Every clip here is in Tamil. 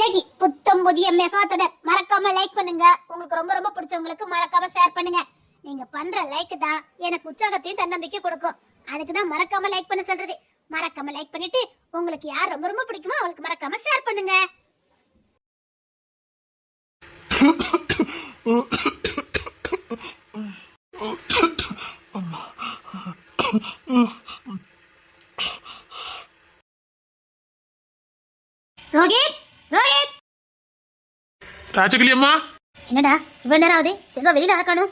இன்னைக்கு புத்தம் புதிய மெகா தொடர் மறக்காம லைக் பண்ணுங்க. உங்களுக்கு ரொம்ப ரொம்ப பிடிச்சவங்களுக்கு மறக்காம ஷேர் பண்ணுங்க. நீங்க பண்ற லைக் தான் எனக்கு உற்சாகத்தையும் தன்னம்பிக்கை கொடுக்கும். அதுக்கு தான் மறக்காம லைக் பண்ண சொல்றது. மறக்காம லைக் பண்ணிட்டு உங்களுக்கு யார் ரொம்ப ரொம்ப பிடிக்குமோ அவங்களுக்கு மறக்காம ஷேர் பண்ணுங்க. ரோஹித், ரோஹித். ராஜகிளி அம்மா, என்னடா இவ்வளவு நேரம் ஆகுது? செல்வா வெளியில இருக்கானும்.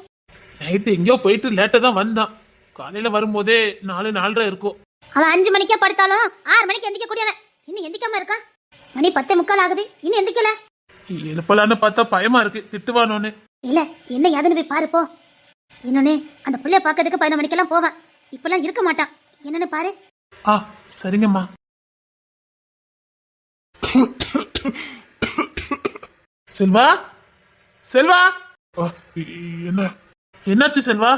நைட்டு எங்கேயோ போயிட்டு லேட்டா தான் வந்தான். காலையில வரும்போதே 4:30 இருக்கும். அவன் 5 மணிக்கே படுத்தாலும் 6 மணிக்கு எந்திக்க கூடியவன் இன்னும் எந்திக்காம இருக்கான். மணி 10:45 ஆகுது, இன்னும் எந்திக்கல. எழுப்பலான்னு பார்த்தா பயமா இருக்கு, திட்டுவானோன்னு. இல்ல என்ன யாதுன்னு போய் பாரு போ. இன்னொன்னு அந்த புள்ளைய பாக்கிறதுக்கு 11 மணிக்கெல்லாம் போவான். இப்பெல்லாம் இருக்க மாட்டான். என்னன்னு பாரு. ஆ சரிங்கம்மா. செல்வா, செல்வா. என்ன என்னாச்சு செல்வா?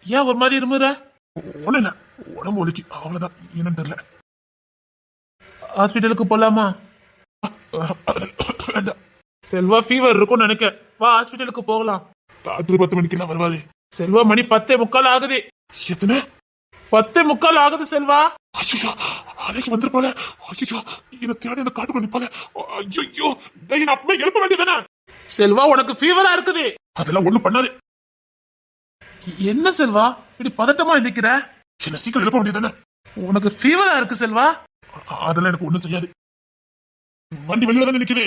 ஏன் ஒரு மாதிரி இருமுற? ஒண்ணு இல்ல, உடம்பு ஒலிக்கு, அவ்வளவுதான். என்னன்னு தெரியல. ஹாஸ்பிட்டலுக்கு போலாமா? வேண்டாம். செல்வா ஃபீவர் இருக்கும்னு நினைக்க. வா ஹாஸ்பிட்டலுக்கு போகலாம். ராத்திரி 10 மணிக்கு எல்லாம் வருவாரு. செல்வா மணி 10:45 ஆகுது. எத்தனை? 10:45 ஆகுது செல்வா. ஐயோ, அன்னைக்கு வந்துருப்பால. ஐயோ, என்ன தேடி அந்த காட்டுக்குள்ள நிப்பால. ஐயோ, நான் அப்பவே எழுப்ப வேண்டியதானே. செல்வா உனக்கு ஃபீவரா இருக்குது. அதெல்லாம் ஒண்ணும் பண்ணாது. என்ன செல்வா இப்படி பதட்டமா நிக்கிற? என்ன சீக்கிரம் எழுப்ப வேண்டியதானே. உனக்கு ஃபீவரா இருக்கு செல்வா. அதெல்லாம் எனக்கு ஒண்ணும் செய்யாது. வண்டி வெளியில தானே நிக்குது.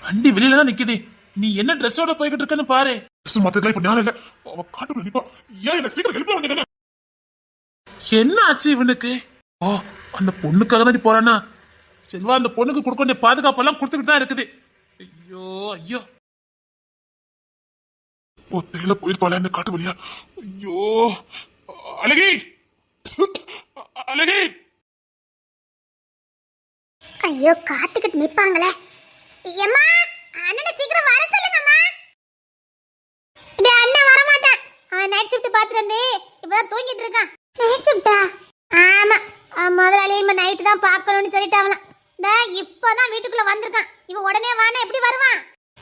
வண்டி வெளியில தான் நிக்குது. நீ என்ன ட்ரெஸ்ஸோட போய்கிட்டு இருக்கன்னு பாரு. மத்ததுலாம் இப்ப ஞானம் இல்ல. அவ காட்டுக்குள்ள நிப்பா. ஏன் என்ன சீக்கிரம் எழுப்ப வேண்டியதானே. என்ன ஆச்சு இவனுக்கு? ஓ, அந்த பொண்ணுக்காக தான் போறானா? செல்வா அந்த பொண்ணுக்கு கொடுக்க வேண்டிய பாதுகாப்பெல்லாம் கொடுத்துக்கிட்டு தான் இருக்குது. ஐயோ ஐயோ, ஒத்தையில போயிருப்பாளே இந்த காட்டு வழியா. ஐயோ, அழகி, அழகி. ஐயோ, காத்துக்கிட்டு நிப்பாங்களே. ஏம்மா, அண்ணனை சீக்கிரம் வர சொல்லுங்கம்மா. டேய் அண்ணன் வர மாட்டான். அவன் நைட் ஷிஃப்ட் பாத்துட்டு வந்து இப்பதான் தூங்கிட்டு இருக்கான். நைட் ஷிஃப்ட்டா? ஆமா, முதலாளி இவன் நைட் தான் பார்க்கணும்னு சொல்லிட்டாங்களாம். இப்பதான் வீட்டுக்குள்ள வந்திருக்கான். இவன் உடனே வானா எப்படி வருவான்?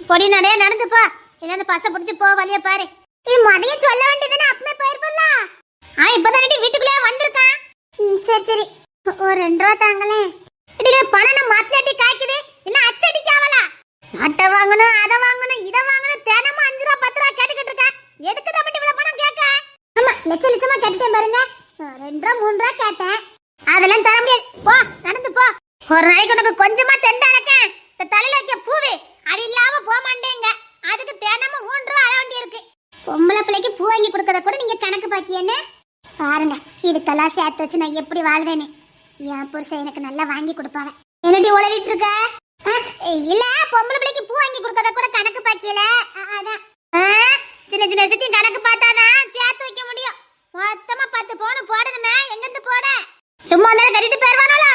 பொடி நடைய நடந்து போ. என்ன பச பிடிச்சு போ, வழிய பாரு. இது மதியம் சொல்ல வேண்டியதுன்னு அப்பமே போயிருப்பல்ல. இப்பதான் வீட்டுக்குள்ளே வந்திருக்கான். சரி சரி, ஒரு 2 ரூபா தாங்களே. பணம் மாத்தியாட்டி காய்க்குது, இல்ல அச்சடிக்காவல. அட்டை வாங்கணும், அதை வாங்கணும், இதை வாங்கணும், தினமும் 5 ரூபா 10 ரூபா கேட்டுக்கிட்டு இருக்க. எதுக்கு தான் இவ்வளவு பணம் கேட்க? ஆமா, லட்சம் லட்சமா கேட்டுட்டேன் பாருங்க. 2 ரூபா 3 ரூபா கேட்டேன். அதெல்லாம் தர முடியாது. போ, நடந்து போ. ஒரு நாளைக்கு உனக்கு கொஞ்சமா தெண்ட அடக்க. இந்த தலையில வைக்க பூவே அது இல்லாம போக மாட்டேங்க. அதுக்கு தினமும் 3 ரூபா அழ வேண்டி இருக்கு. பொம்பளை பிள்ளைக்கு பூ வாங்கி கொடுக்கறத கூட நீங்க கணக்கு பாக்கியன்னு பாருங்க. இதுக்கெல்லாம் சேர்த்து வச்சு நான் எப்படி வாழ்றேன்னு. என் புருஷன் எனக்கு நல்லா வாங்கி கொடுப்பாங்க. என்னடி உளறிட்டு இருக்க? இல்ல, பொம்பளை பிள்ளைக்கு பூ வாங்கி கொடுக்கறத கூட கணக்கு பாக்கியல. அதான் சின்ன சின்ன சிட்டி கணக்கு பார்த்தாதான் சேர்த்து வைக்க முடியும். மொத்தமா 10 பவுன் போடணுமே. எங்க இருந்து போட? சும்மா வந்தாலும் கட்டிட்டு போயிருவானோல.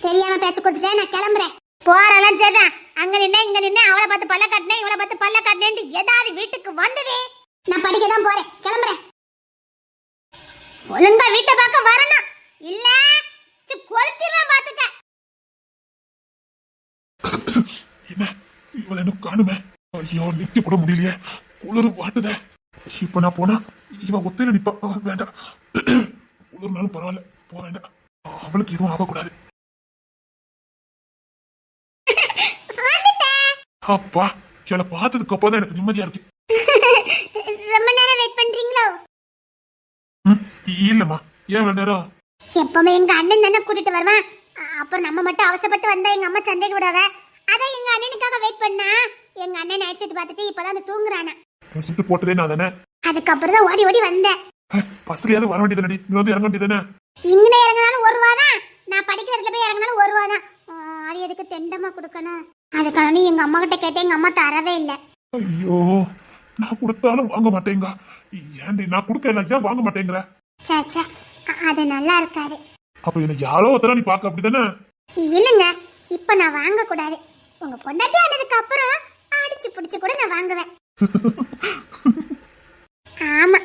தெரியாம பேச்சு கொடுத்துட்டேன், நான் கிளம்புறேன். போறலாம் சரிதான். அங்க நின்று இங்க நின்று அவளை பார்த்து பல்ல காட்டினேன், இவளை பார்த்து பல்ல காட்டினேன்ட்டு ஏதாவது வீட்டுக்கு வந்ததே. நான் படிக்க தான் போறேன், கிளம்புறேன். ஒழுங்கா வீட்டை பார்க்க வரணும், இல்ல கொளுத்திடுவேன் பாத்துக்க. என்ன இவளை எனக்கு காணுமே. ஐயோ, நிக்க கூட முடியலையே. குளிர் வாட்டுதே. இப்ப நான் போனா இவன் ஒத்தையில நிப்பா. வேண்டாம், குளிர்னாலும் பரவாயில்ல, போக வேண்டாம். அவளுக்கு எதுவும் ஆகக்கூடாது. அப்பா, இவளை பார்த்ததுக்கு அப்புறம் தான் எனக்கு நிம்மதியா இருக்கு. ரொம்ப நேரம் வெயிட் பண்றீங்களோ? இல்லம்மா, ஏன் இவ்வளவு நேரம்? எப்பவுமே எங்க அண்ணன் தானே கூட்டிட்டு வருவான். அப்புறம் நம்ம மட்டும் அவசரப்பட்டு வந்தா எங்க அம்மா சண்டைக்கு விடாத. அதான் எங்க அண்ணனுக்காக வெயிட் பண்ணா. எங்க அண்ணன் நைட் ஷிஃப்ட் பார்த்துட்டு இப்பதான் தூங்குறானா. சுட்டு போட்டதே நான் தானே. அதுக்கப்புறம் தான் ஓடி ஓடி வந்தேன். பஸ்லயாவது வர வேண்டியதானே, நீ வந்து இறங்க வேண்டியதானே. இங்கனே இறங்கினாலும் 1 ரூபா தான். நான் படிக்கிற இடத்துல போய் இறங்கினாலும் 1 ரூபா தான். அது எதுக்கு தெண்டமா கொடுக்கணும்? அதுக்கான நீ எங்க அம்மா கிட்ட கேட்டேன், எங்க அம்மா தரவே இல்லை. ஐயோ, நான் கொடுத்தாலும் வாங்க மாட்டேங்க. ஏன்டி நான் கொடுக்கல, ஏன் வாங்க மாட்டேங்கிற? சாச்சா, அது நல்லா இருக்காது. அப்ப என்ன யாரோ ஒருத்தர நீ பாக்க அப்படிதானே? இல்லங்க, இப்ப நான் வாங்க கூடாது. உங்க பொண்டாட்டி ஆனதுக்கு அப்புறம் அடிச்சு புடிச்சு கூட நான் வாங்குவேன். ஆமா,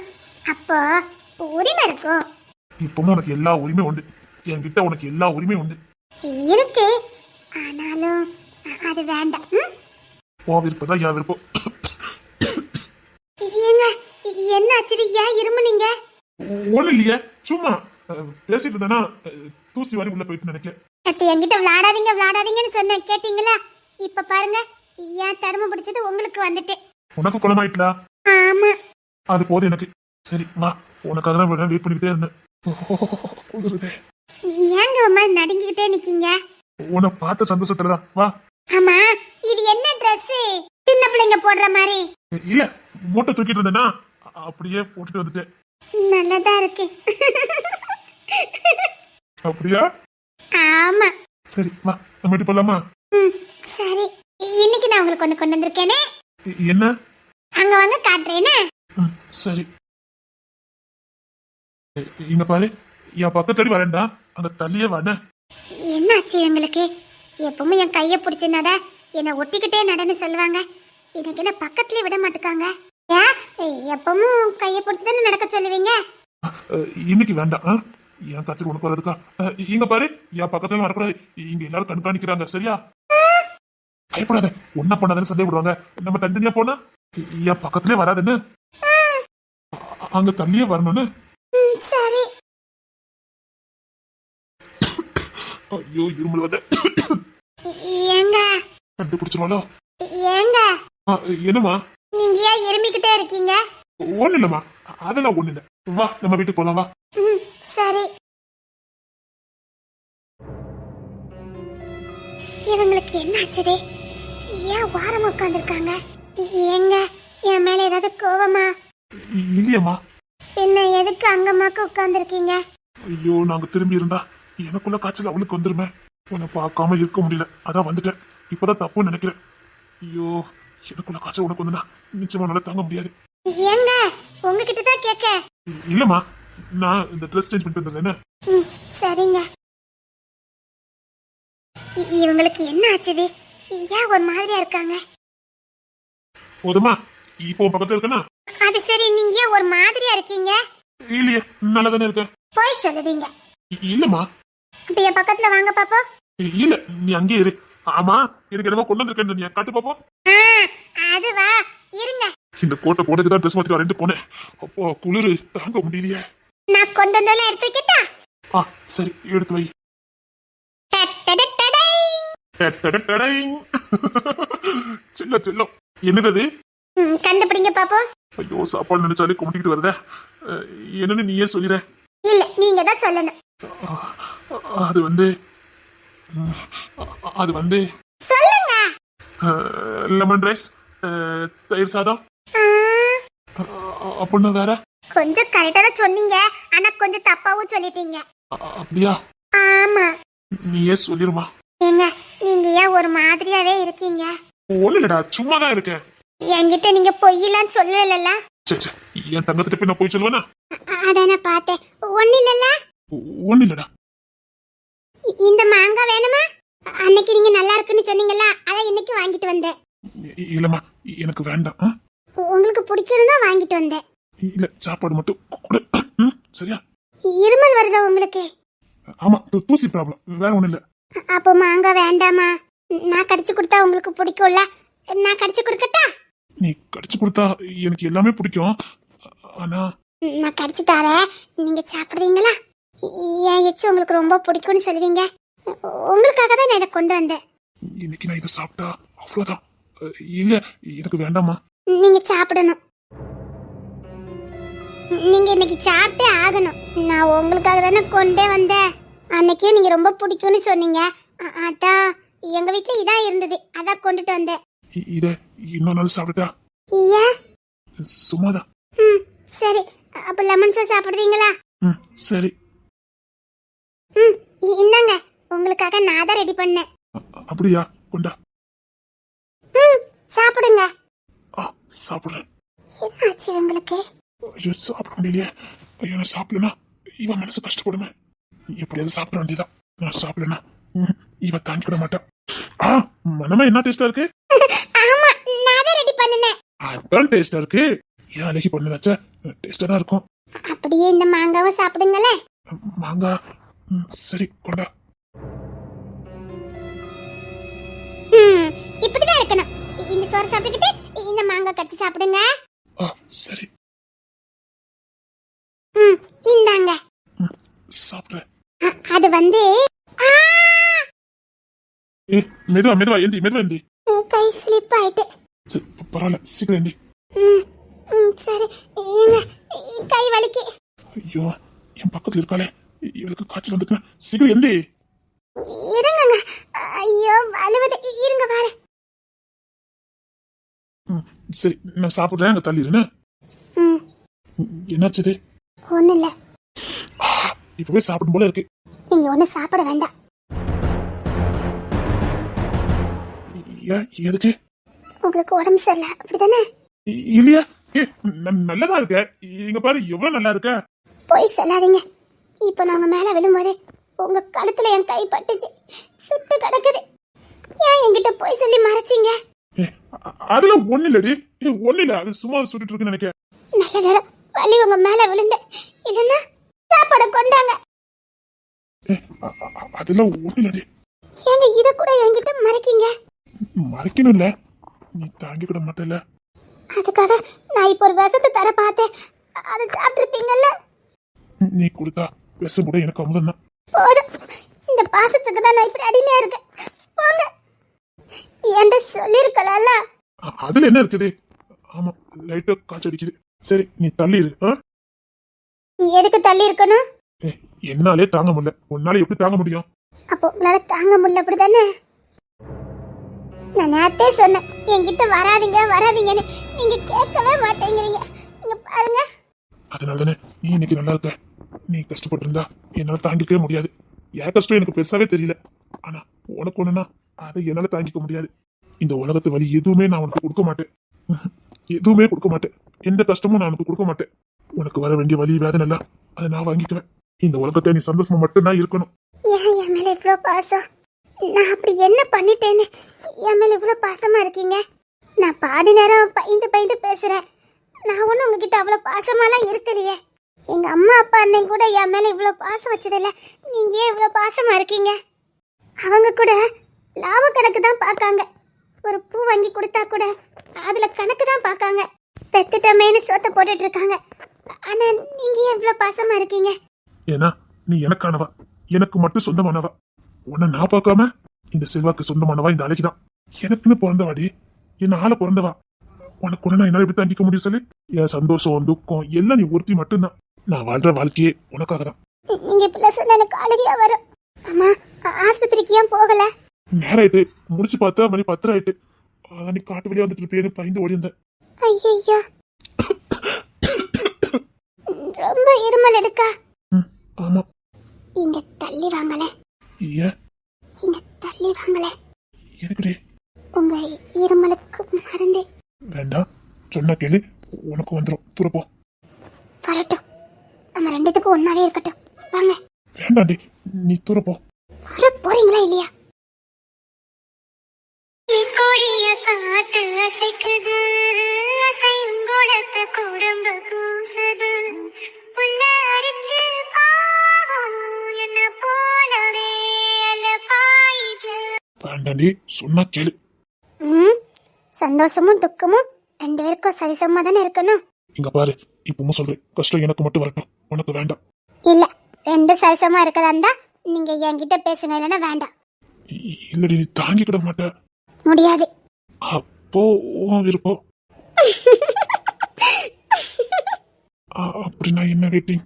அப்போ உரிமை இருக்கும். இப்பவும் உனக்கு எல்லா உரிமை உண்டு. என்கிட்ட உனக்கு எல்லா உரிமையும் உண்டு இருக்கு. ஆனாலும் அது வேண்டாம். உன் விருப்பம் தான் என் விருப்பம். ஏங்க என்ன ஆச்சு ஏன் இருமுனீங்க? ஒண்ணு இல்லையே, சும்மா பேசிட்டு இருந்தானா தூசி வாரி உள்ள போயிட்டு நினைக்கிறேன். அத்தை என்கிட்ட விளையாடாதீங்கன்னு சொன்னேன், கேட்டீங்களா? இப்ப பாருங்க, ஏன் தடமை பிடிச்சது உங்களுக்கு வந்துட்டு. உனக்கு குளமாயிட்டா? ஆமா. அது போதும் எனக்கு. சரி வா, உனக்காக தான் வெயிட் பண்ணிக்கிட்டே இருந்தேன். குளிருதே. ஏங்க ஒரு மாதிரி நடுங்கிக்கிட்டே நிக்கீங்க? உன்னை பார்த்த சந்தோஷத்துலதான். வா. ஆமா, இது என்ன Dress? சின்ன பிள்ளைங்க போடுற மாதிரி. இல்ல, மூட்டை தூக்கிட்டு இருந்தேன்னா அப்படியே போட்டுட்டு வந்துட்டேன். நல்லதா இருக்கு. அப்படியா? ஆமா. சரி வா, நம்ம வீட்டு போலாமா? சரி, இன்னைக்கு நான் உங்களுக்கு ஒண்ணு கொண்டு வந்திருக்கேனே. என்ன? அங்க வாங்க காட்டுறேனே. சரி, இங்க பாரு, என் பக்கத்தடி வரேன்டா, அங்க தள்ளியே வாட. என்னாச்சு உங்களுக்கு? எப்பவுமே என் கைய பிடிச்சு நட, என்னை ஒட்டிக்கிட்டே நடன்னு சொல்லுவாங்க. எனக்கு என்ன பக்கத்துலயே விட மாட்டுக்காங்க. ஏன் எப்பவும் கைய பிடிச்சுதானே நடக்க சொல்லுவீங்க? இன்னைக்கு வேண்டாம். என் கச்சல் உனக்கு வரதுக்கா? இங்க பாரு, என் பக்கத்துல வரக்கூடாது. இங்க எல்லாரும் கண்காணிக்கிறாங்க, சரியா? பயப்படாத, ஒன்னா பண்ணாதானே சந்தேகப்படுவாங்க. நம்ம தனித்தனியா போனா என் பக்கத்துலயே வராதுன்னு, அங்க தள்ளியே வரணும்னு. சரி. ஐயோ, இருமல் வந்த. ஏங்க கண்டுபிடிச்சிருவாளோ? ஏங்க என்னமா? நீங்க ஏன் இருமிக்கிட்டே இருக்கீங்க? ஒண்ணு இல்லம்மா, அதெல்லாம் ஒண்ணு இல்ல. வா, நம்ம வீட்டுக்கு போலாம். வா. சரி. இவங்களுக்கு என்ன ஆச்சுதே? ஏன் வாரம் உட்காந்துருக்காங்க? ஏங்க என் மேல ஏதாவது கோவமா? இல்லையம்மா. பின்ன எதுக்கு அங்கம்மாக்கு உட்காந்துருக்கீங்க? ஐயோ, நாங்க திரும்பி இருந்தா எனக்குள்ள காய்ச்சல் அவளுக்கு வந்துருமே. உன்னை பார்க்காம இருக்க முடியல, அதான் வந்துட்டேன். இப்பதான் தப்புன்னு நினைக்கிறேன். ஐயோ, எனக்குள்ள காய்ச்சல் உனக்கு வந்துனா நிச்சயமா நல்லா தாங்க முடியாது. ஏங்க உங்ககிட்ட தான் கேட்க. இல்லம்மா, நான் இந்த ட்ரெஸ் சேஞ்ச் பண்ணிட்டு வந்தேன். சரிங்க. இவங்களுக்கு என்ன ஆச்சுது? ஏன் ஒரு மாதிரியா இருக்காங்க? போதுமா, இப்போ பக்கத்துல இருக்கனா? அது சரி, நீங்க ஏன் ஒரு மாதிரியா இருக்கீங்க? இல்லையே, நல்லா தானே இருக்க. போய் சொல்லுதீங்க. இல்லம்மா. இப்ப என் பக்கத்துல வாங்க பாப்போம். இல்ல, நீ அங்கே இரு. ஆமா, எனக்கு என்னமோ கொண்டு வந்திருக்கேன்னு சொன்னியா, காட்டு பாப்போம். அதுவா, இருங்க. இந்த கோட்டை போட்டுக்கு தான் ட்ரெஸ் மாத்தி வரேன்ட்டு போனேன். அப்போ குளிரு தாங்க முடியலையே. நான் கொண்டு வந்தெல்லாம் எடுத்துக்கிட்டா? சரி, எடுத்து வை. செல்ல செல்லம், என்னது? கண்டுபிடிங்க பாப்போம். ஐயோ, சாப்பாடு நினைச்சாலே கும்பிட்டு வருத. என்னன்னு நீயே சொல்லிட. இல்ல, நீங்க தான் சொல்லணும். அது வந்து சொல்லுங்க. லெமன் ரைஸ், தயிர் சாதம். அப்படின்னா வேற? கொஞ்சம் கரெக்டா தான் சொன்னீங்க, ஆனா கொஞ்சம் தப்பாவும் சொல்லிட்டீங்க. அப்படியா? ஆமா. நீயே சொல்லிருமா. ஏங்க நீங்க ஏன் ஒரு மாதிரியாவே இருக்கீங்க? ஒண்ணு இல்லடா, சும்மா தான் இருக்கேன். என்கிட்ட நீங்க பொய்யெல்லாம் சொல்லல. என் தங்கத்திட்ட போய் நான் போய் சொல்லுவேனா? அதான் நான் பார்த்தேன். ஒண்ணு இல்லல்ல. ஒண்ணு இல்லடா. இந்த மாங்காய் வேணுமா? அன்னைக்கு நீங்க நல்லா இருக்குன்னு சொன்னீங்கல்ல, அத இன்னைக்கு வாங்கிட்டு வந்தேன். இல்லம்மா, எனக்கு வேண்டாம். உங்களுக்கு பிடிக்கணும் தான் வாங்கிட்டு வந்தேன். இல்ல, சாப்பாடு மட்டும் கொடு. சரியா? இருமல் வருதா உங்களுக்கு? ஆமா, தூசி ப்ராப்ளம், வேற ஒண்ணு இல்ல. அப்போ மாங்காய் வேண்டாமா? நான் கடிச்சு கொடுத்தா உங்களுக்கு பிடிக்கும்ல, நான் கடிச்சு கொடுக்கட்டா? நீ கடிச்சு கொடுத்தா எனக்கு எல்லாமே பிடிக்கும். ஆனா நான் கடிச்சு தரேன், நீங்க சாப்பிடுறீங்களா? ஏன் எச்சு உங்களுக்கு ரொம்ப பிடிக்கும்னு சொல்லுவீங்க. உங்களுக்காக தான் நான் இதை கொண்டு வந்தேன். இன்னைக்கு நான் இதை சாப்பிட்டா அவ்வளவுதான். இல்ல, எனக்கு வேண்டாமா. நீங்க சாப்பிடணும். நீங்க இன்னைக்கு சாப்பிட்டே ஆகணும். நான் உங்களுக்காக தானே கொண்டே வந்தேன். அன்னைக்கே நீங்க ரொம்ப பிடிக்கும்னு சொன்னீங்க, அதான் எங்க வீட்டுல இதான் இருந்தது, அதான் கொண்டுட்டு வந்தேன். இத இன்னொரு நாள் சாப்பிட்டா? ஏன்? சும்மாதான். சரி, அப்ப லெமன் சோஸ் சாப்பிடுவீங்களா? சரி. இந்தாங்க, உங்களுக்காக நான் தான் ரெடி பண்ணேன். அப்படியா? கொண்டா. சாப்பிடுங்க. சாப்பிடுறேன். என்னாச்சு உங்களுக்கு? ஐயோ, சாப்பிட முடியலையே. ஐயோ, நான் சாப்பிடலனா இவன் மனசு கஷ்டப்படுமே. எப்படியாவது சாப்பிட வேண்டியதான். நான் சாப்பிடலனா இவன் தாங்கிக்கிட மாட்டான். மனமா என்ன டேஸ்டா இருக்கு? ஆமா, நான் தான் ரெடி பண்ணேன். அதான் டேஸ்டா இருக்கு. ஏன் அழகி பண்ணதாச்சா? டேஸ்டா தான் இருக்கும். அப்படியே இந்த மாங்காவை சாப்பிடுங்களே. மாங்காய்? சரி, கொண்டா. இப்படிதான் இருக்கணும். இந்த சோறு சாப்பாடு சாப்பிட்டுக்கிட்டு இந்த மாங்காய் கடிச்சு சாப்பிடுங்க. ஆ சரி. இந்தாங்க. சாப்பிட்றேன். அது வந்து ஏ மெதுவா மெதுவா எந்தி மெதுவா எந்தி. கை ஸ்லிப் ஆயிட்டு. சரி பரவாயில்ல சீக்கிரம் எந்தி. சரி ஏங்க கை வலிக்கு. ஐயோ என் பக்கத்துல இருக்காளே, இவளுக்கு காய்ச்சல் வந்துட்டு. சீக்கிரம் எந்தி. இருங்கங்க. ஐயோ வலுவது. இருங்க பாரு. சரி நான் சாப்பிட்றேன், அங்க தள்ளிடுன்னு. என்னாச்சு? ஒண்ணு இல்ல. இப்பவே சாப்பிடும் போல இருக்கு. நீங்க ஒண்ணு சாப்பிட வேண்டாம். எதுக்கு? உங்களுக்கு உடம்பு சரியில்லை அப்படிதானே? இல்லையா? நல்லதா இருக்க. இங்க பாரு எவ்வளவு நல்லா இருக்க. போய் சொல்லாதீங்க. இப்ப நாங்க மேல விழும்போது உங்க கழுத்துல என் கை பட்டுச்சு, சுட்டு கிடக்குது. ஏன் என்கிட்ட போய் சொல்லி மறைச்சிங்க? அதுல ஒண்ணு இல்லடி, ஒண்ணு இல்ல, அது சும்மா சுட்டுட்டு இருக்குன்னு நினைக்கிறேன். நல்ல நேரம் வலி உங்க மேல விழுந்த, இல்லன்னா சாப்பாட கொண்டாங்க. அதெல்லாம் ஒண்ணு இல்லடி. ஏங்க இத கூட என்கிட்ட மறைக்கீங்க? மறைக்கணும் இல்ல, நீ தாங்கி கூட மாட்டல. அதுக்காக நான் இப்ப ஒரு விஷத்தை தர பார்த்தேன், அதை சாப்பிட்டுருப்பீங்கல்ல. நீ கொடுத்தா விஷம் கூட எனக்கு அமுதம் தான். போதும், இந்த பாசத்துக்கு தான் நான் இப்படி அடிமையா இருக்கேன். போங்க. என்கிட்ட சொல்லிருக்கலாம்ல. அதுல என்ன இருக்குது? ஆமா லைட்டா காய்ச்சல் அடிக்குது. சரி நீ தள்ளிடு. எதுக்கு தள்ளி இருக்கணும்? என்னாலே தாங்க முடியல, உன்னால எப்படி தாங்க முடியும்? அப்போ உங்களால தாங்க முடியல அப்படிதானே? நான் நேத்தே சொன்னேன் என்கிட்ட வராதீங்க வராதீங்கன்னு, நீங்க கேட்கவே மாட்டேங்கிறீங்க. நீங்க பாருங்க. அதனாலதானே நீ இன்னைக்கு நல்லா இருக்க. நீ கஷ்டப்பட்டு இருந்தா என்னால தாங்கிக்கவே முடியாது. என் கஷ்டம் எனக்கு பெருசாவே தெரியல, ஆனா உனக்கு ஒண்ணுன்னா அதை என்னால தாங்கிக்க முடியாது. இந்த உலகத்து வழி எதுவுமே நான் உனக்கு கொடுக்க மாட்டேன். எதுவுமே கொடுக்க மாட்டேன். எந்த கஷ்டமும் நான் உனக்கு கொடுக்க மாட்டேன். உனக்கு வர வேண்டிய வலி வேதனை எல்லாம் அதை நான் வாங்கிக்குவேன். இந்த உலகத்தை நீ சந்தோஷமா மட்டும்தான் இருக்கணும். ஏன் என் மேல இவ்வளவு பாசம்? நான் அப்படி என்ன பண்ணிட்டேன்னு என் மேல இவ்வளவு பாசமா இருக்கீங்க? நான் பாதி நேரம் பயந்து பயந்து பேசுறேன். நான் ஒன்னும் உங்ககிட்ட அவ்வளவு பாசமாலாம் இருக்கலையே. எங்க அம்மா அப்பா அண்ணன் கூட என் மேல இவ்வளவு பாசம் வச்சதில்ல. நீங்க ஏன் இவ்வளவு பாசமா இருக்கீங்க? அவங்க கூட லாப கணக்கு தான் பார்க்காங்க. ஒரு பூ வாங்கி கொடுத்தா கூட அதுல கணக்கு தான் பார்க்காங்க. பெத்துட்டமேன்னு சோத்த போட்டுட்டு இருக்காங்க. ஆனா நீங்க ஏன் இவ்வளவு பாசமா இருக்கீங்க? ஏன்னா நீ எனக்கானவா, எனக்கு மட்டும் சொந்தமானவா. உன்னை நான் பார்க்காம இந்த செல்வாக்கு சொந்தமானவா இந்த அழகிதான். எனக்குன்னு பிறந்தவாடி, என்ன ஆள பிறந்தவா. உனக்கு கூட நான் என்னால எப்படி தாங்கிக்க முடியும் சொல்லு? என் சந்தோஷம் துக்கம் எல்லாம் நீ ஒருத்தி மட்டும்தான். நான் வாழ்ற வாழ்க்கையே உனக்காக தான். நீங்க இப்படி சொன்ன எனக்கு அழுகையா வரும். அம்மா ஆஸ்பத்திரிக்கு ஏன் போகல? நேராயிட்டு முடிச்சு பார்த்தா மணி 10 ஆயிட்டு. அதான் நீ காட்டு வழியா வந்துட்டு இருப்பேன்னு பயந்து ஓடி இருந்தேன். ஐயோ ரொம்ப இருமல் எடுக்கா? ஆமா. இங்க தள்ளி வாங்களே. ஏன்? இங்க தள்ளி வாங்களே. எதுக்குடி? உங்க இருமலுக்கு மருந்து. வேண்டாம், சொன்னா கேளு, உனக்கு வந்துடும். தூரப்போ. வரட்டும், நம்ம ரெண்டுத்துக்கும் ஒன்னாவே இருக்கட்டும். வாங்க. வேண்டாண்டி, நீ தூரப்போ. வர போறீங்களா இல்லையா? கோழிய காத்து அசைக்குது, அசைங்குளத்து குடும்ப கூசுது, உள்ள அரிச்சு என்ன போலவே அல பாயுது. வேண்டாண்டி, சொன்னா கேளு. சந்தோஷமும் துக்கமும் ரெண்டு பேருக்கும் சரிசமா தானே இருக்கணும். இங்க பாரு, இப்பவும் சொல்றேன், கஷ்டம் எனக்கு மட்டும் வரட்டும், உனக்கு வேண்டாம். இல்ல, ரெண்டு சரிசமா இருக்கதா இருந்தா நீங்க என்கிட்ட பேசுங்க, இல்லைன்னா வேண்டாம். இல்லடி, நீ தாங்கிக்கிட மாட்ட. முடியாது. அப்போ விருப்பம். அப்படின்னா என்ன வெயிட்டிங்?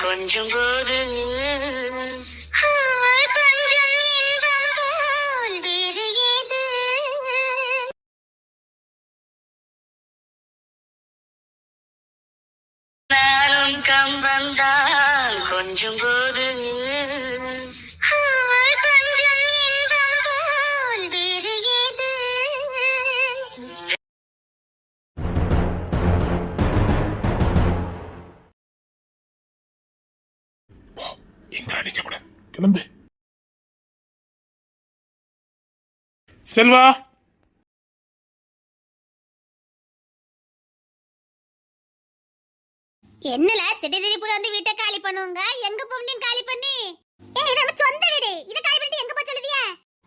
கொஞ்சம் போது கொஞ்சம் போது எங்க அடிக்க கூட கிளம்பு. செல்வா என்னல திடீர்னு இப்படி வந்து வீட்டை காலி பண்ணுவாங்க எங்க போறீங்க காலி பண்ணி ஏங்க இது நம்ம சொந்த வீடு இத காலி பண்ணிட்டு எங்க போய் சொல்லுவிய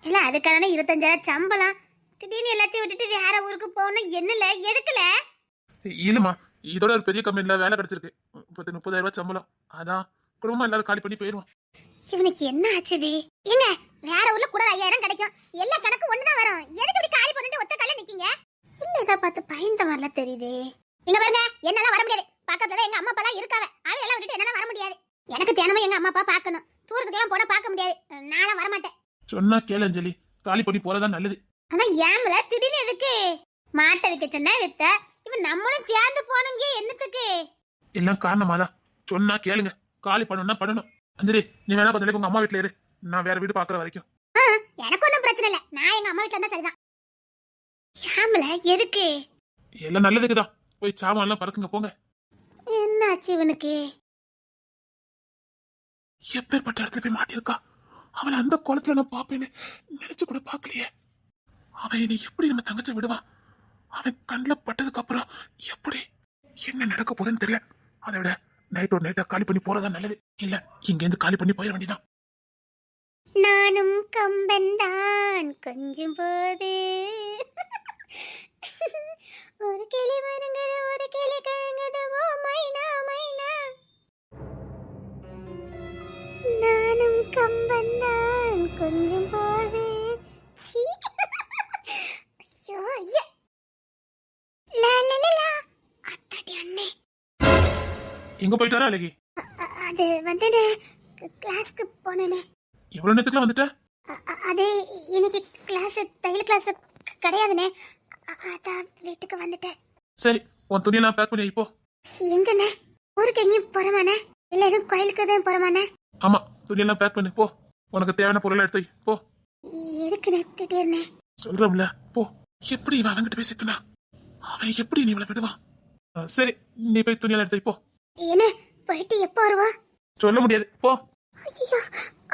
இல்ல அதுக்கான 25000 சம்பளம் திடீர்னு எல்லாத்தையும் விட்டுட்டு வேற ஊருக்கு போகணும் என்னல எதுக்குல இல்லம்மா இதோட ஒரு பெரிய கம்பெனில வேலை கிடைச்சிருக்கு 30,000 ரூபாய் சம்பளம் அதான் குடும்பமா எல்லாரும் காலி பண்ணி போயிருவோம். இவனுக்கு என்ன ஆச்சுது ஏங்க வேற ஊர்ல கூட 5000 கிடைக்கும் எல்லா கணக்கு ஒண்ணுதான் வரும் எதுக்கு இப்படி காலி பண்ணிட்டு ஒத்த கால நிக்கீங்க இல்ல பார்த்து பயந்த மாதிரில தெரியுது இங்க பாருங்க என்னால வர முடியாது பக்கத்துல எங்க அம்மா அப்பா எல்லாம் இருக்காவ அவங்க எல்லாம் விட்டுட்டு என்னால வர முடியாது எனக்கு தினமும் எங்க அம்மா அப்பா பார்க்கணும் தூரத்துக்குலாம் போனா பார்க்க முடியாது நானும் வர மாட்டேன் சொன்னா கேளு அஞ்சலி காலி பண்ணி போறதா நல்லது. அதான் ஏம்ல திடீர்னு எதுக்கு மாட்டை விக்க சொன்னா வித்த இவன் நம்மளும் சேர்ந்து போனங்க என்னத்துக்கு எல்லாம் காரணமாதான் சொன்னா கேளுங்க காலி பண்ணணும்னா பண்ணணும். அஞ்சலி நீ வேணா கொஞ்ச நாளைக்கு உங்க அம்மா வீட்டுல இரு நான் வேற வீடு பாக்குற வரைக்கும். எனக்கு ஒண்ணும் பிரச்சனை இல்ல நான் எங்க அம்மா வீட்டுல இருந்தா சரிதான் ஏம்ல எதுக்கு எல்லாம் நல்லதுக்குதான் போய் சாமான்லாம் பறக்குங்க போங்க. என்னாச்சு இவனுக்கு எப்பேற்பட்ட இடத்துல போய் மாட்டியிருக்கா அவளை அந்த குளத்துல நான் பாப்பேன்னு நினைச்சு கூட பாக்கலையே. அவன் என்னை எப்படி நம்ம தங்கச்சி விடுவான் அவன் கண்ணில் பட்டதுக்கு அப்புறம் எப்படி என்ன நடக்க போகுதுன்னு தெரியல. அதை விட நைட் ஒரு நைட்டா காலி பண்ணி போறதா நல்லது. இல்ல இங்க இருந்து காலி பண்ணி போயிட வேண்டியதான். நானும் கம்பன்தான் கொஞ்சம் போது ஒரு கிளி மருங்கது ஒரு கிளி கழுங்கது ஓ மைனா மைனா நானும் கம்பன்தான் கொஞ்சம் போது சீ. ஐயோ ஐயா லா லா லா லா அத்தாடி அண்ணே எங்க போயிட்டு வர அழகி? அது வந்து கிளாஸ்க்கு போனேனே. எவ்வளவு நேரத்துக்குலாம் வந்துட்ட? அது இன்னைக்கு கிளாஸ் தையல் கிளாஸ் கிடையாதுனே அதான் வீட்டுக்கு வந்துட்டேன். சரி உன் துணியெல்லாம் பேக் பண்ணி இப்போ. எங்கண்ணே ஊருக்கு எங்கேயும் போறமானே இல்ல எதுவும் கோயிலுக்கு எதுவும் போறமானே? ஆமா துணியெல்லாம் பேக் பண்ணி போ உனக்கு தேவையான பொருளை எடுத்து வை, போ. எதுக்குண்ணே திடீர்னு? சொல்றோம்ல போ. எப்படி இவன் அவன்கிட்ட பேசிக்கனா அவன் எப்படி நீ இவளை விடுவான்? சரி நீ போய் துணியெல்லாம் எடுத்து வை, போ. என்ன போயிட்டு எப்போ வருவா? சொல்ல முடியாது போ. ஐயோ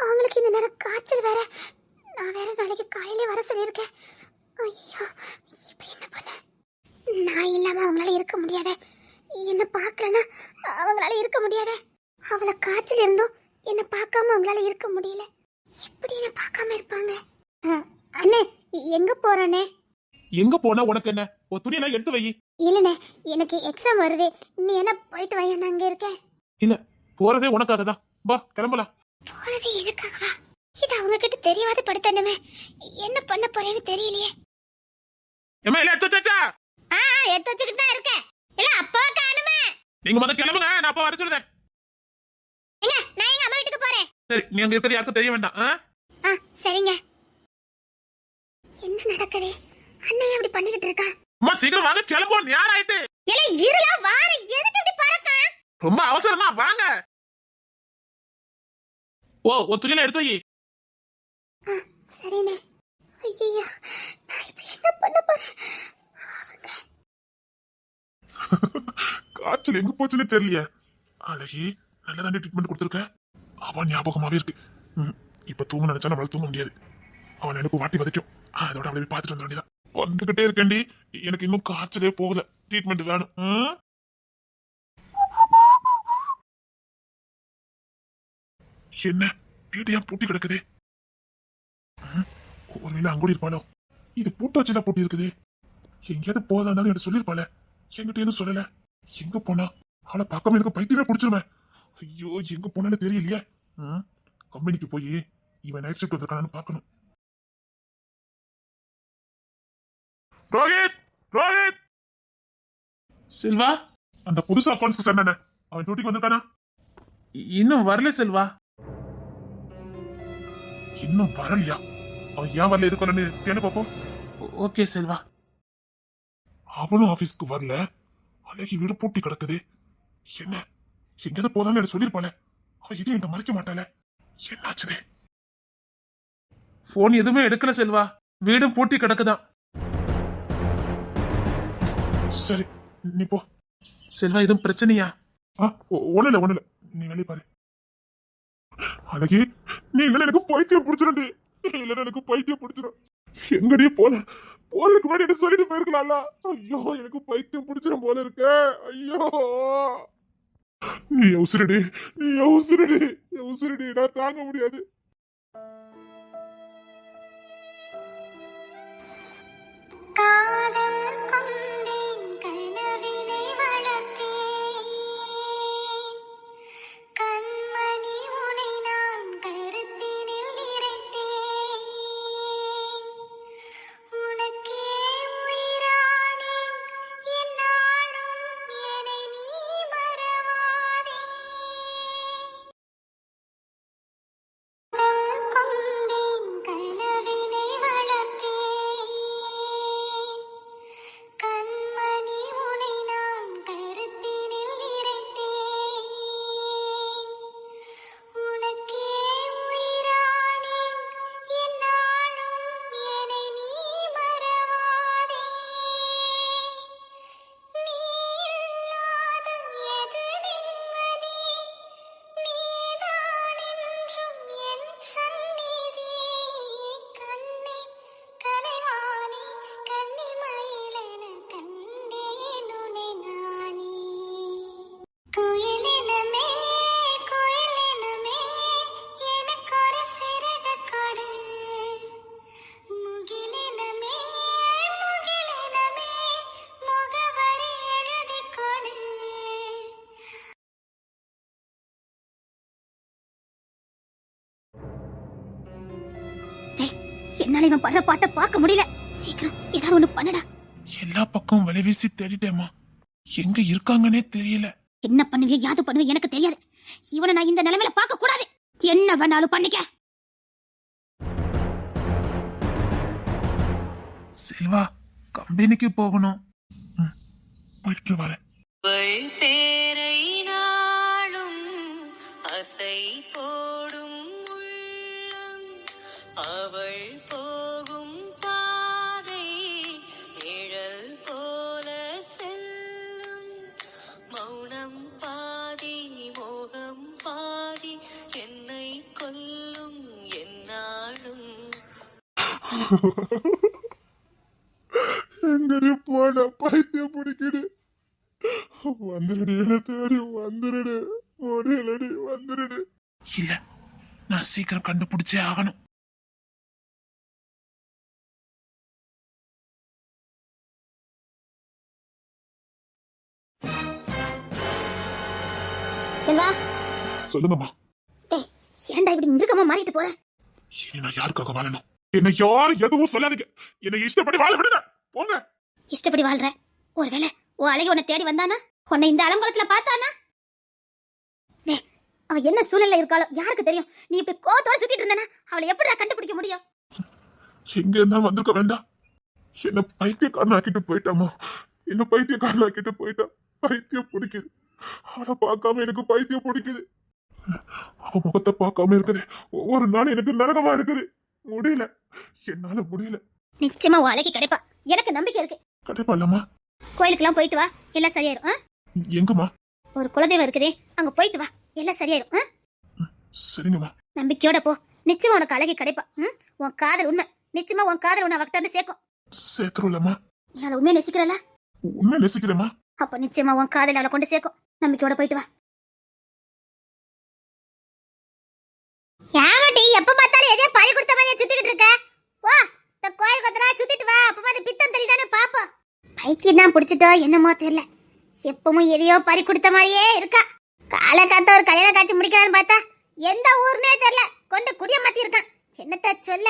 அவங்களுக்கு இந்த நேரம் காய்ச்சல் வேற நான் வேற நாளைக்கு காலையில வர சொல்லியிருக்கேன். ஐயோ இப்ப என்ன பண்ண நான் இல்லாம அவங்களால இருக்க முடியாத என்ன பாக்கலன்னா அவங்களால இருக்க முடியாத அவளை காய்ச்சல் இருந்தும் என்ன பார்க்காம அவங்களால இருக்க முடியல எப்படி என்ன பார்க்காம இருப்பாங்க? அண்ணே எங்க போறனே? எங்க போனா உனக்கு என்ன? ஒரு துணியெல்லாம் எடுத்து வை. இல்லண்ணே எனக்கு எக்ஸாம் வருது நீ என்ன போயிட்டு வைய நான் அங்க இருக்கேன். இல்ல போறதே உனக்காக தான் வா கிளம்பலாம். போறது எனக்காகவா? இது அவங்க கிட்ட தெரியாத படுத்தணுமே என்ன பண்ண போறேன்னு தெரியலையே. எம்மா எல்லாம் எடுத்து வச்சாச்சா? எடுத்து வச்சுக்கிட்டு தான் இருக்கேன். இல்ல அப்பா காணுமே. நீங்க முதல்ல கிளம்புங்க நான் அப்பா வர சொல்லுதேன். எங்க நான் எங்க அம்மா வீட்டுக்கு போறேன். சரி நீ அங்க இருக்கிறது யாருக்கும் தெரிய வேண்டாம். சரிங்க. என்ன நடக்குது? அண்ணன் அப்படி பண்ணிக்கிட்டு இருக்கா? அம்மா சீக்கிரம் வாங்க கிளம்புவோம் நேரம் ஆயிட்டு. இல்ல இருளா வார எதுக்கு இப்படி பறக்கா? ரொம்ப அவசரமா வாங்க. ஓ ஒரு துணியெல்லாம் எடுத்து வை. சரிண்ணே. ஐயோ நான் இப்ப என்ன பண்ண போறேன்? காய்ச்சல் எங்க போச்சுன்னு தெரியலையே. அழகி நல்லதாண்டி ட்ரீட்மெண்ட் கொடுத்துருக்க. அவன் ஞாபகமாவே இருக்கு. இப்ப தூங்க நினைச்சா நம்மளால தூங்க முடியாது. அவன் எனக்கு வாட்டி வதைக்கும். அதோட அவளை போய் பார்த்துட்டு வந்த வேண்டியதான். வந்துகிட்டே இருக்கேன்டி எனக்கு இன்னும் காய்ச்சலே போகல. ட்ரீட்மெண்ட் வேணும். என்ன வீடு ஏன் பூட்டி கிடக்குது? ஒருவேளை அங்கோடி இருப்பாளோ? இது பூட்ட வச்சுதான் பூட்டி இருக்குது. எங்கேயாவது போதா இருந்தாலும் எனக்கு சொல்லிருப்பாள. என்கிட்ட எதுவும் சொல்லல. எங்க போனா? அவளை பார்க்காம எனக்கு பைத்தியமே பிடிச்சிருமே. ஐயோ எங்க போனான்னு தெரியலையே. கம்பெனிக்கு போய் இவன் நைட் ஷிஃப்ட் வந்திருக்கானு பார்க்கணும். ரோஹித் ரோஹித் செல்வா அந்த புதுசு அக்கௌண்ட்ஸ்க்கு சார் நானே அவன் டியூட்டிக்கு வந்திருக்கானா? இன்னும் வரல செல்வா. இன்னும் வரலையா? அவன் ஏன் வரல இருக்கணும்னு கேளு பாப்போம். ஓகே செல்வா. அவனும் ஆபீஸ்க்கு வரல. அழகி வீடு பூட்டி கிடக்குது. என்ன எங்கேயாவது போதான்னு எனக்கு சொல்லிருப்பாள. அவன் இதையும் எங்க மறைக்க மாட்டாள. என்னாச்சுது? போன் எதுவுமே எடுக்கல செல்வா. வீடும் பூட்டி கிடக்குதான். சரி நீ போ. செல்வா எதுவும் பிரச்சனையா? ஒண்ணு இல்ல நீ வெளியே பாரு. அழகி நீ இல்ல எனக்கு பைத்தியம் பிடிச்சிடும். இல்ல எனக்கு பைத்தியம் பிடிச்சிடும். எங்கடி போறதுக்கு முன்னாடி என்ன சொல்லிட்டு போயிருக்கலாம்ல. ஐயோ எனக்கு பைத்தியம் பிடிச்சிடும் போல இருக்க. ஐயோ நீ உசுரடி, நீ உசுரடி, நான் தாங்க முடியாது. காதல் கொண்டேன் கனவினை வளர்த்தேன் கண்மணி உனை நான் கருத்தினில் நிறைத்தேன் உனக்கே உயிரானேன் என்னாலும் என்னை நீ மறவாதே கொண்டேன் கனவினை வளர்த்தேன் கண்மணி உனை நான் கருத்தினில் நிறைத்தேன் உனக்கே உயிரானேன் என்னாலும் என்னை நீ மறவாதே நீ இல்லாத எது நிம்மதி நீதான் என்றும் என் சந்நிதி கண்ணே கலைவாணி கன்னிமயிலென கண்டேன் உனை நானே குயிலினமே எனக்கொரு சிறகு கொடு முகிலினமே முகவரி எழுதிக் கொடு என்னால இவன் படுற பாட்டை பார்க்க முடியல. சீக்கிரம் ஏதாவது ஒண்ணு பண்ணடா. எல்லா பக்கம் வலை வீசி தேடிட்டேம்மா, எங்க இருக்காங்கன்னே தெரியல. என்ன பண்ணுவியோ யாது பண்ணுவியோ எனக்கு தெரியாது. இவனை நான் இந்த நிலைமையில பார்க்க கூடாது. என்ன வேணாலும் பண்ணிக்க. செல்வா, கம்பெனிக்கு போகணும். போயிட்டு வரேன். அவள் பேரை நாளும் அசை போடும் உள்ளம் அவள் போகும் பாதை நிழல் போல செல்லும் மௌனம் பாதி மோகம் பாதி என்னை கொல்லும் என்னாலும் எங்கடி போன பைத்தியம் பிடிக்குது. வந்துருடி, என்ன தேடி வந்துருடு. முடியலடி, வந்துருடு. இல்ல, நான் சீக்கிரம் கண்டுபிடிச்சே ஆகணும். செல்வா, சொல்லுங்கம்மா. டேய் ஏன்டா இப்படி மிருகமா மாறிட்டு போற? இனி நான் யாருக்காக வாழணும்? என்ன யாரும் எதுவும் சொல்லாதீங்க. என்னை இஷ்டப்படி வாழ விடுங்க. போங்க. இஷ்டப்படி வாழ்ற. ஒருவேளை உன் அழகி உன்னை தேடி வந்தானா? உன்னை இந்த அலங்கோலத்துல பார்த்தானா? டேய், அவ என்ன சூழ்நிலை இருக்காளோ யாருக்கு தெரியும்? நீ இப்படி கோவத்தோட சுத்திட்டு இருந்தானா அவளை எப்படிடா கண்டுபிடிக்க முடியும்? எங்க இருந்தா வந்திருக்க வேண்டாம். என்ன பைத்தியக்காரனாக்கிட்டு போயிட்டாமா. என்ன பைத்தியக்காரனாக்கிட்டு போயிட்டா. பைத்தியம் பிடிக்குது. அவளை பார்க்காம எனக்கு பைத்தியம் பிடிக்குது. அவ முகத்தை பார்க்காம இருக்குது ஒவ்வொரு நாளும் எனக்கு நரகமா இருக்குது. முடியல, என்னால முடியல. நிச்சயமா உன் அழகி கிடைப்பா. எனக்கு நம்பிக்கை இருக்கு. கிடைப்பா இல்லம்மா? கோயிலுக்கெல்லாம் போயிட்டு வா, எல்லாம் சரியாயிரும். எங்கம்மா? ஒரு குலதெய்வம் இருக்குதே, அங்க போயிட்டு வா, எல்லாம் சரியாயிரும். சரிங்கம்மா. நம்பிக்கையோட போ, நிச்சயமா உனக்கு அழகி கிடைப்பா. உன் காதல் உண்மை. நிச்சயமா உன் காதல் உன்னை அவகிட்ட சேர்க்கும். சேர்த்துரும்லம்மா? நீ அவளை உண்மையை நேசிக்கிறல? உண்மை நேசிக்கிறேம்மா. அப்ப நிச்சயமா உன் காதல் அவளை கொண்டு சேர்க்கும். நம்பிக்கையோட போயிட்டு வா. யாவட்டி எப்ப பார்த்தாலும் எதையோ பறி கொடுத்த மாதிரியே சுத்திக்கிட்டு இருக்க. போ, இந்த கோயில் கொத்தரா சுத்திட்டு வா. அப்ப மாதிரி பித்தம் தெரியுதானே பாப்போம். பைத்தியம் தான் பிடிச்சிட்டோ என்னமோ தெரியல. எப்பவும் எதையோ பறி கொடுத்த மாதிரியே இருக்கா. காலை காத்த ஒரு கல்யாணம் காட்சி முடிக்கலான்னு பார்த்தா எந்த ஊர்னே தெரியல. கொண்டு குடிய மாத்தி இருக்கான். என்னத்த சொல்ல?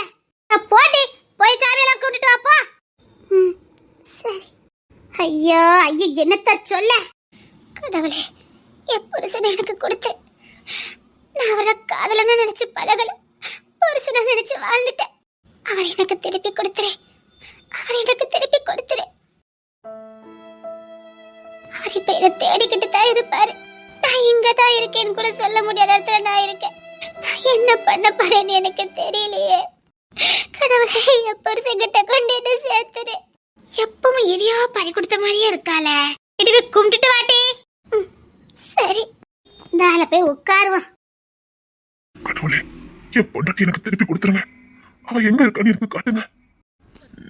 போட்டி போய் சாமியெல்லாம் கூட்டிட்டு வாப்போ. சரி. ஐயோ ஐயோ, என்னத்த சொல்ல? கடவுளே, என் புருஷனை எனக்கு கொடுத்து நான் அவரை காதலன்னு நினைச்சு பழகல. புருஷனை நினைச்சு வாழ்ந்துட்டேன். அவர் எனக்கு திருப்பி கொடுத்துறேன். அவர் எனக்கு திருப்பி கொடுத்துறேன். அவர் இப்ப என்ன தேடிக்கிட்டு தான் இருப்பாரு. நான் இங்கதான் இருக்கேன்னு கூட சொல்ல முடியாத இடத்துல நான் இருக்கேன். நான் என்ன பண்ண போறேன்னு எனக்கு தெரியலையே. கடவுளே, என் புருஷன் கிட்ட கொண்டு என்ன சேர்த்துரு. எப்பவும் எதையோ பறி கொடுத்த மாதிரியே இருக்காள. இடிவே கும்பிட்டுட்டு வாட்டி. சரி, தால போய் உட்காருவோம். கடவுளே, என் பொண்டாட்டி எனக்கு திருப்பி கொடுத்துருங்க. அவ எங்க இருக்கான்னு எனக்கு காட்டுங்க.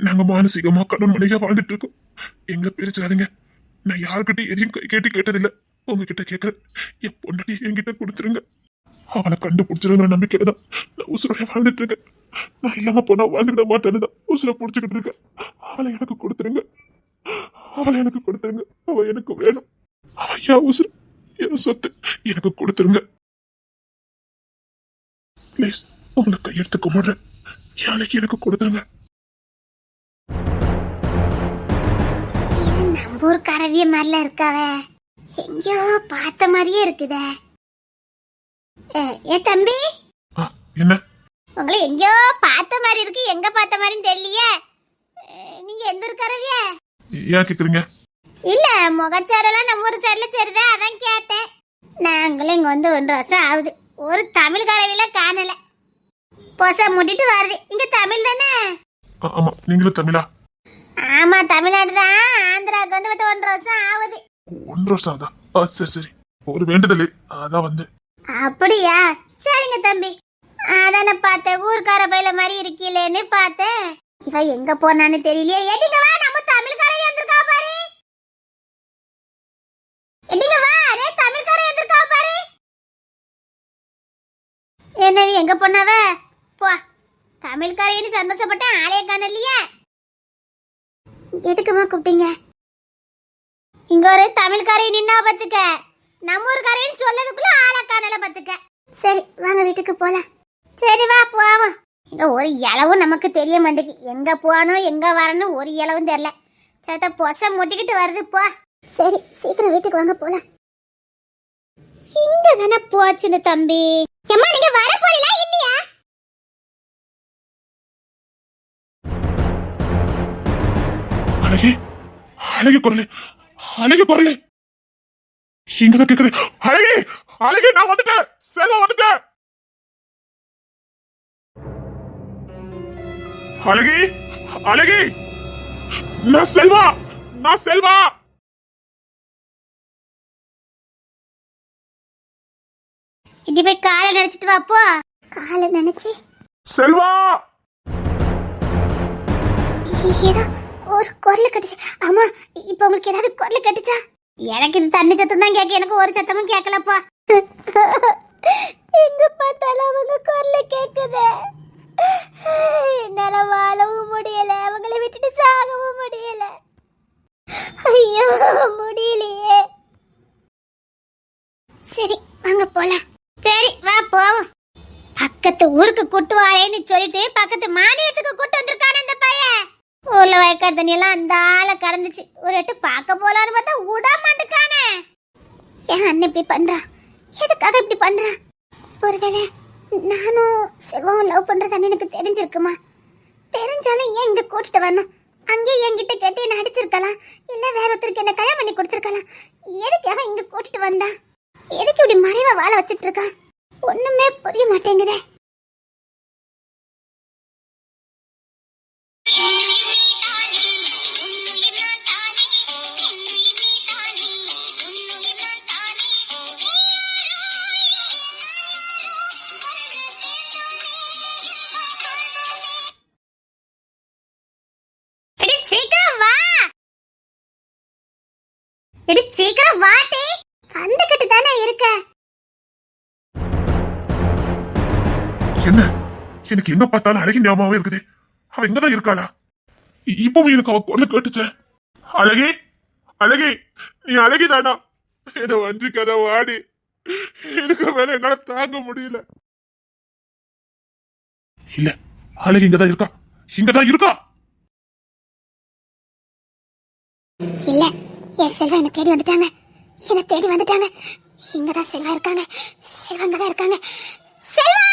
நாங்க மானசீகமா கடன் மனையா வாழ்ந்துட்டு இருக்கோம். எங்களை பிரிச்சாருங்க. நான் யாருக்கிட்ட எதையும் கை கேட்டு கேட்டதில்லை. உங்ககிட்ட கேட்கறேன். என் பொண்டாட்டி என்கிட்ட கொடுத்துருங்க. அவளை கண்டுபிடிச்சிருங்கிற நம்பிக்கையில தான் நான் உசுரோட வாழ்ந்துட்டு இருக்கேன். நான் இல்லாம போனா வாழ்ந்துட மாட்டேன்னு தான் உசுரை பிடிச்சிக்கிட்டு இருக்கேன். அவளை எனக்கு கொடுத்துருங்க. அவளை எனக்கு கொடுத்துருங்க. அவ எனக்கு வேணும். அவ என் உசுறு, என் சொத்து, எனக்கு கொடுத்துருங்க. ப்ளீஸ், உங்களை கையெடுத்து கும்பிடுறேன். யானைக்கு எனக்கு கொடுத்துருங்க. இது நம்ம ஊர் கரவிய மாதிரில இருக்காவ. எங்கேயோ பார்த்த மாதிரியே இருக்குதே. ஏ தம்பி, என்ன? உங்களை எங்கேயோ பார்த்த மாதிரி இருக்கு. எங்க பார்த்த மாதிரின்னு தெரியலையே. நீங்க எந்த ஊர் கரவிய? ஏன் கேக்குறீங்க? இல்ல, முகச்சாடெல்லாம் நம்ம ஊர் சைடுல சரிதா, அதான் கேட்டேன். நாங்களும் இங்க வந்து 1 வருஷம் ஆகுது. ஒரு தமிழ் கரவில காணல. பொச முட்டிட்டு வருது. இங்க தமிழ் தானே? ஆமா, நீங்களும் தமிழா? ஆமா, தமிழ்நாடு தான். ஆந்திராவுக்கு வந்து 1 வருஷம் ஆகுது. 1 வருஷம் ஆகுதா? சரி சரி. ஒரு வேண்டுதல், அதான் வந்து. அப்படியா? சரிங்க தம்பி. அதான பார்த்தேன், ஊர்க்கார பையில மாதிரி இருக்கீங்களேன்னு பார்த்தேன். இவ எங்க போனான்னு தெரியலையே. எடிங்க வா, நம்ம தமிழ்காரவி வந்திருக்கா பாரு. எடிங்க வா, ரே தமிழ்காரவி வந்திருக்கா பாரு. என்னவி எங்க போனவ? போ, தமிழ்காரவின்னு சந்தோஷப்பட்டேன். ஆளே காணலையே. எதுக்குமா கூப்பிட்டீங்க? இங்க ஒரு தமிழ்காரவி நின்னா பாத்துக்க. நம்ம ஊர்காரவின்னு சொல்லதுக்குள்ள ஆளை காணல பாத்துக்க. சரி வாங்க வீட்டுக்கு போலாம். சரி வா போவோம். இங்க ஒரு இளவும் நமக்கு தெரிய மாட்டேங்குது. எங்க போகணும் எங்க வரணும் ஒரு இளவும் தெரியல. சேத்த பொச முட்டிக்கிட்டு வருது. போ, சரி சீக்கிரம் வீட்டுக்கு வாங்க போலாம். இங்க தானே போச்சுன்னு தம்பி. அம்மா, நீங்க வர போறீங்களா இல்லையா? அழகே, அழகே குரலே, அழகே குரலே. இங்கதான் கேக்குறேன். அழகே, அழகே, நான் வந்துட்டேன். செல்வா வந்துட்டேன். அழகே, அழகே, நான் செல்வா, நான் செல்வா. இடி போய் காலை நினைச்சிட்டு வா. போ, காலை நினைச்சு. செல்வா, ஏதோ ஒரு குரல் கட்டுச்சு. ஆமா, இப்ப உங்களுக்கு ஏதாவது குரல் கட்டுச்சா? எனக்கு இது தண்ணி சத்தம் தான் கேட்க. எனக்கு ஒரு சத்தமும் கேட்கலப்பா. எங்க பார்த்தாலும் அவங்க குரல் கேக்குதே. என்னால வாழவும் முடியல, அவங்கள விட்டுட்டு சாகவும் முடியல. ஐயோ, முடியலையே. சரி வாங்க போலாம். சரி வா போவோம். பக்கத்து ஊருக்கு கூட்டு வாழேன்னு சொல்லிட்டு பக்கத்து மாநிலத்துக்கு கூட்டு வந்திருக்கானே இந்த பையன். ஊர்ல வயக்காடு தண்ணி எல்லாம் அந்த ஆளை கடந்துச்சு. ஒரு எட்டு பார்க்க போலான்னு பார்த்தா விட மாட்டுக்கானே. ஏன் அண்ணன் இப்படி பண்றா? எதுக்காக இப்படி பண்றா? ஒருவேளை நானும் சிவம் லவ் பண்றது அண்ணனுக்கு தெரிஞ்சிருக்குமா? தெரிஞ்சாலும் ஏன் இங்க கூட்டிட்டு வரணும்? அங்கேயே என்கிட்ட கேட்டு என்ன அடிச்சிருக்கலாம். இல்ல வேற ஒருத்தருக்கு என்ன கல்யாணம் பண்ணி கொடுத்துருக்கலாம். எதுக்காக இங்க கூட்டிட்டு வந்தா? எதுக்கு இப்படி மறைவா வாழ வச்சிட்டு இருக்கா? ஒண்ணுமே புரிய மாட்டேங்குதே. சீக்கிரம் வாட்டி. வந்துகிட்டு தானே இருக்க. என்ன? எனக்கு எங்க பார்த்தாலும் அழகி ஞாபகமே இருக்குது. அவ எங்கதான் இருக்காளா? இப்பவும் எனக்கு அவ குரல கேட்டுச்சே. அழகே, அழகே, நீ அழகிதானா? என்ன வஞ்சிக்காத வாடி. எனக்கு மேல என்னால தாங்க முடியல. இல்ல, அழகி இங்கதான் இருக்கா. இங்கதான் இருக்கா. இல்ல, என் செல்வா என்ன தேடி வந்துட்டாங்க. என்ன தேடி வந்துட்டாங்க. இங்கதான் செல்வா இருக்காங்க. செல்வா இங்கதான் இருக்காங்க. செல்வா!